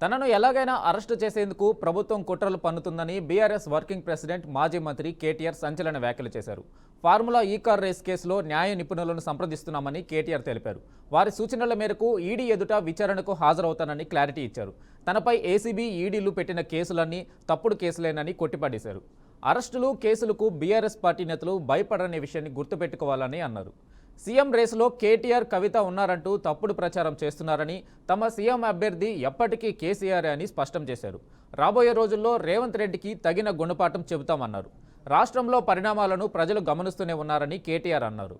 తనను ఎలాగైనా అరెస్టు చేసేందుకు ప్రభుత్వం కుట్రలు పన్నుతుందని బీఆర్ఎస్ వర్కింగ్ ప్రెసిడెంట్ మాజీ మంత్రి కేటీఆర్ సంచలన వ్యాఖ్యలు చేశారు. ఫార్ములా ఈ-కార్ రేస్ కేసులో న్యాయ నిపుణులను సంప్రదిస్తున్నామని కేటీఆర్ తెలిపారు. వారి సూచనల మేరకు ఈడీ ఎదుట విచారణకు హాజరవుతానని క్లారిటీ ఇచ్చారు. తనపై ఏసీబీ, ఈడీలు పెట్టిన కేసులన్నీ తప్పుడు కేసులేనని కొట్టిపడేశారు. అరెస్టులు, కేసులకు బీఆర్ఎస్ పార్టీ నేతలు భయపడనే విషయాన్ని గుర్తుపెట్టుకోవాలని అన్నారు. సీఎం రేసులో కేటీఆర్, కవిత ఉన్నారంటూ తప్పుడు ప్రచారం చేస్తున్నారని, తమ సీఎం అభ్యర్థి ఎప్పటికీ కేసీఆర్ అని స్పష్టం చేశారు. రాబోయే రోజుల్లో రేవంత్ రెడ్డికి తగిన గుణపాఠం చెబుతామన్నారు. రాష్ట్రంలో పరిణామాలను ప్రజలు గమనిస్తూనే ఉన్నారని కేటీఆర్ అన్నారు.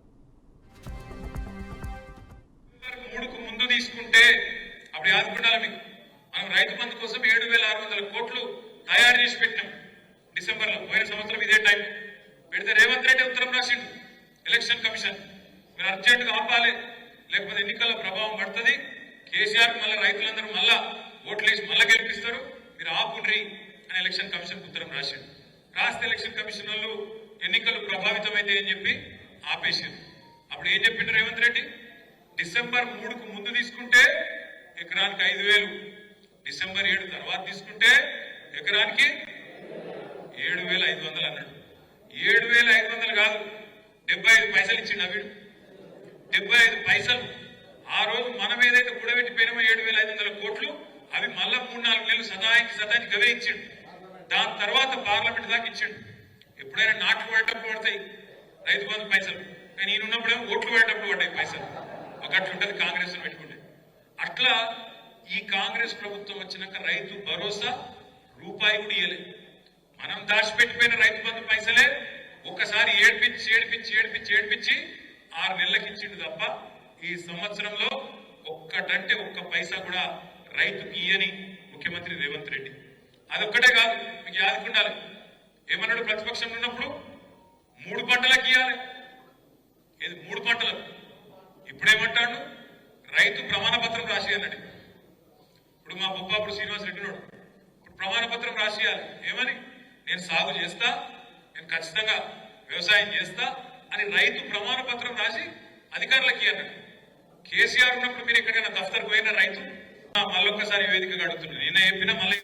రైతు బంధు కోసం 7,600 కోట్లు తయారు చేసి పెట్టినాం. డిసెంబర్లో పోయిన సంవత్సరం ఇదే టైం పెడితే రేవంత్ రెడ్డి ఉత్తరం రాసిండు ఎలక్షన్ కమిషన్, మీరు అర్జెంటుగా ఆపాలి, లేకపోతే ఎన్నికల ప్రభావం పడుతుంది, కేసీఆర్ మళ్ళీ రైతులందరూ మళ్ళా ఓట్లేసి మళ్ళా గెలిపిస్తారు, మీరు ఆపుండ్రి అని ఎలక్షన్ కమిషన్ ఉత్తరం రాసిండు. రాస్తే ఎలక్షన్ కమిషన్ వాళ్ళు ఎన్నికలు ప్రభావితమైతే అని చెప్పి ఆపేసారు. అప్పుడు ఏం చెప్పిండు రేవంత్ రెడ్డి? డిసెంబర్ 3కు ముందు తీసుకుంటే ఎకరానికి 5,000, డిసెంబర్ 7 తర్వాత తీసుకుంటే ఎకరానికి 7,500 అన్నాడు. 7,500 కాదు, 75 పైసలు ఇచ్చిండు. అవిడు 75 పైసలు ఆ రోజు మనం ఏదైతే కూడబెట్టిపోయినామో 7,500 కోట్లు, అవి మళ్ళా 3-4 నెలలు సదానికి గవే ఇచ్చిండు. దాని తర్వాత పార్లమెంట్ దాకా ఇచ్చిండు. ఎప్పుడైనా నాట్లు పడేటప్పుడు పడతాయి రైతు బంధు పైసలు, కానీ ఈయన ఉన్నప్పుడేమో ఓట్లు పడేటప్పుడు పడ్డాయి పైసలు. ఒకట్లుంటది కాంగ్రెస్ పెట్టుకుంటే. అట్లా ఈ కాంగ్రెస్ ప్రభుత్వం వచ్చినాక రైతు భరోసా రూపాయి కూడా ఇయ్యలే. మనం దాచిపెట్టిపోయిన రైతు బంధు పైసలే ఒక్కసారి ఏడిపించి 6 నెలలకు ఇచ్చిండు తప్ప ఈ సంవత్సరంలో ఒక్కటంటే ఒక్క పైసా కూడా రైతుకి ఇయ్యని ముఖ్యమంత్రి రేవంత్ రెడ్డి. అదొక్కటే కాదు, మీకు యాదుకుండాలి, ఏమన్నాడు ప్రతిపక్షంలో ఉన్నప్పుడు 3 పంటలకు ఇయ్యాలి. ఏది 3 పంటలకు? ఇప్పుడేమంటాడు? రైతు ప్రమాణ పత్రం రాసి అన్నాడు. ఇప్పుడు మా బొప్పాపుడు శ్రీనివాస్ రెడ్డి నాడు ఇప్పుడు ప్రమాణ పత్రం రాసియాలి. ఏమని? నేను సాగు చేస్తా, నేను ఖచ్చితంగా వ్యవసాయం చేస్తా అని రైతు ప్రమాణ పత్రం రాసి అధికారులకి అన్నాడు. కేసీఆర్ ఉన్నప్పుడు మీరు ఎక్కడికైనా దఫ్తర్కి పోయిన రైతు మళ్ళొక్కసారి వేదికగా అడుగుతున్నాడు. నిన్న చెప్పినా మళ్ళీ